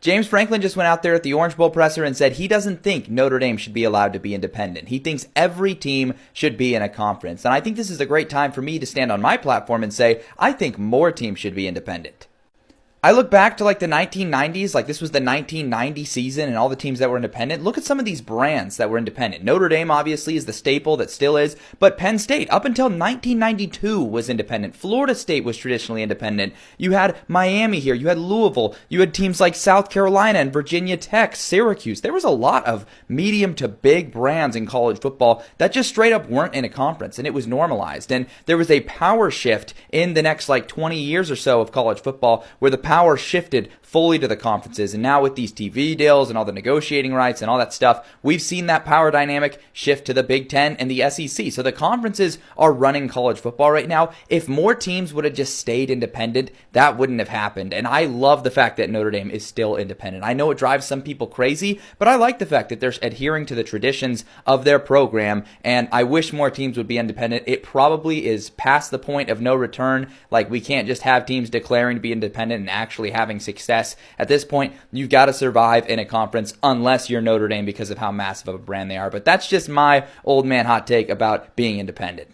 James Franklin just went out there at the Orange Bowl presser and said he doesn't think Notre Dame should be allowed to be independent. He thinks every team should be in a conference. And I think this is a great time for me to stand on my platform and say, I think more teams should be independent. I look back to like the 1990s, like this was the 1990 season and all the teams that were independent. Look at some of these brands that were independent. Notre Dame obviously is the staple that still is, but Penn State up until 1992 was independent. Florida State was traditionally independent. You had Miami here, you had Louisville, you had teams like South Carolina and Virginia Tech, Syracuse. There was a lot of medium to big brands in college football that just straight up weren't in a conference, and it was normalized. And there was a power shift in the next like 20 years or so of college football where the power shifted fully to the conferences. And now with these TV deals and all the negotiating rights and all that stuff, we've seen that power dynamic shift to the Big Ten and the SEC. So the conferences are running college football right now. If more teams would have just stayed independent, that wouldn't have happened. And I love the fact that Notre Dame is still independent. I know it drives some people crazy, but I like the fact that they're adhering to the traditions of their program. And I wish more teams would be independent. It probably is past the point of no return. Like, we can't just have teams declaring to be independent and actually having success. At this point, you've got to survive in a conference unless you're Notre Dame because of how massive of a brand they are. But that's just my old man hot take about being independent.